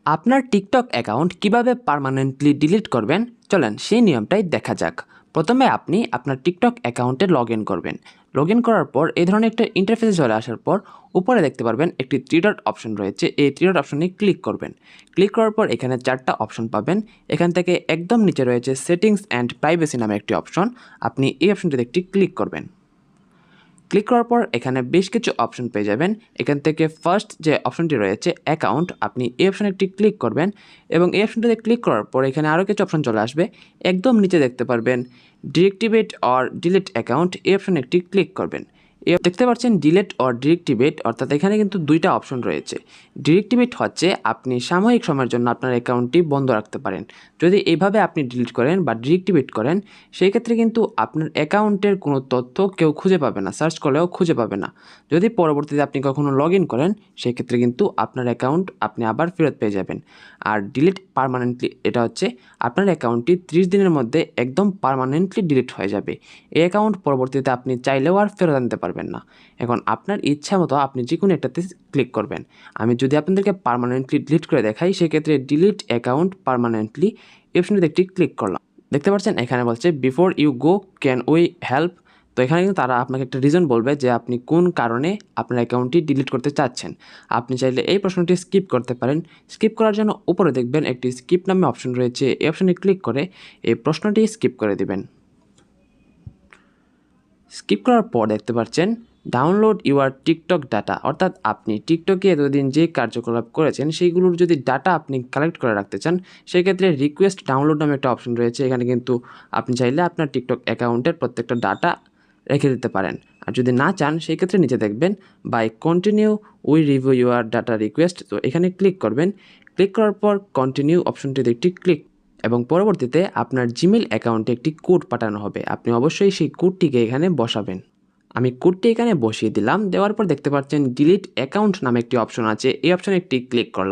আপনার TikTok account কিভাবে permanently delete করবেন চলেন সেই নিয়মটাই দেখা যাক। প্রথমে আপনি আপনার টিকটক অ্যাকাউন্টে লগ ইন করবেন। লগ ইন করার পর এই ধরনের একটা ইন্টারফেসে চলে আসার পর উপরে দেখতে পারবেন একটি থ্রি ডট অপশন রয়েছে, এই থ্রি ডট অপশনে ক্লিক করবেন। ক্লিক করার পর এখানে 4টা অপশন পাবেন। এখান থেকে একদম নিচে রয়েছে সেটিংস অ্যান্ড প্রাইভেসি নামে একটি অপশন, আপনি এই অপশনটিতে একটি ক্লিক করবেন। ক্লিক করার পর এখানে বেশ কিছু অপশন পেয়ে যাবেন। এখান থেকে ফার্স্ট যে অপশনটি রয়েছে অ্যাকাউন্ট, আপনি এই অপশনে একটি ক্লিক করবেন এবং এই অপশনটিতে ক্লিক করার পর এখানে আরও কিছু অপশন চলে আসবে। একদম নিচে দেখতে পারবেন ডিএক্টিভেট অর ডিলিট অ্যাকাউন্ট, এই অপশনে একটি ক্লিক করবেন। দেখতে পাচ্ছেন ডিলিট অর ডিরেক্টিভেট, অর্থাৎ এখানে কিন্তু দুইটা অপশন রয়েছে। ডিরেক্টিভেট হচ্ছে আপনি সাময়িক সময়ের জন্য আপনার অ্যাকাউন্টটি বন্ধ রাখতে পারেন। যদি এইভাবে আপনি ডিলিট করেন বা ডিরেক্টিভেট করেন সেই ক্ষেত্রে কিন্তু আপনার অ্যাকাউন্টের কোনো তথ্য কেউ খুঁজে পাবে না, সার্চ করলেও খুঁজে পাবে না। যদি পরবর্তীতে আপনি কখনো লগ ইন করেন সেই ক্ষেত্রে কিন্তু আপনার অ্যাকাউন্ট আপনি আবার ফেরত পেয়ে যাবেন। আর ডিলিট পার্মানেন্টলি এটা হচ্ছে আপনার অ্যাকাউন্টটি 30 দিনের মধ্যে একদম পার্মানেন্টলি ডিলিট হয়ে যাবে। এই অ্যাকাউন্ট পরবর্তীতে আপনি চাইলেও আর ফেরত আনতে পারবেন না। এখন আপনার ইচ্ছা মতো আপনি যে কোনো একটাতে ক্লিক করবেন। আমি যদি আপনাদেরকে পার্মানেন্টলি ডিলিট করে দেখাই সেক্ষেত্রে ডিলিট অ্যাকাউন্ট পার্মানেন্টলি এই অপশনটিতে একটি ক্লিক করলাম। দেখতে পাচ্ছেন এখানে বলছে before you go can we help. তো এখানে কিন্তু তারা আপনাকে একটা রিজন বলবে যে আপনি কোন কারণে আপনার অ্যাকাউন্টটি ডিলিট করতে চাচ্ছেন। আপনি চাইলে এই প্রশ্নটি স্কিপ করতে পারেন। স্কিপ করার জন্য উপরে দেখবেন একটি স্কিপ নামে অপশন রয়েছে, এই অপশনে ক্লিক করে এই প্রশ্নটি স্কিপ করে দিবেন। স্কিপ করার পর দেখতে পাচ্ছেন ডাউনলোড ইউর টিকটক ডাটা, অর্থাৎ আপনি টিকটকে এতদিন যে কার্যকলাপ করেছেন সেইগুলোর যদি ডাটা আপনি কালেক্ট করে রাখতে চান সেক্ষেত্রে রিকোয়েস্ট ডাউনলোড নামে একটা অপশন রয়েছে। এখানে কিন্তু আপনি চাইলে আপনার টিকটক অ্যাকাউন্টের প্রত্যেকটা ডাটা রেখে দিতে পারেন। আর যদি না চান সেই ক্ষেত্রে নিচে দেখবেন by continue we review your data request, তো এখানে ক্লিক করবেন। ক্লিক করার পর কন্টিনিউ অপশনটিতে একটি ক্লিক এবং পরবর্তীতে আপনার জিমেল অ্যাকাউন্টে একটি কোড পাঠানো হবে। আপনি অবশ্যই সেই কোডটিকে এখানে বসাবেন। আমি কোডটি এখানে বসিয়ে দিলাম। দেওয়ার পর দেখতে পাচ্ছেন ডিলিট অ্যাকাউন্ট নামে একটি অপশন আছে, এই অপশনে একটি ক্লিক করলাম।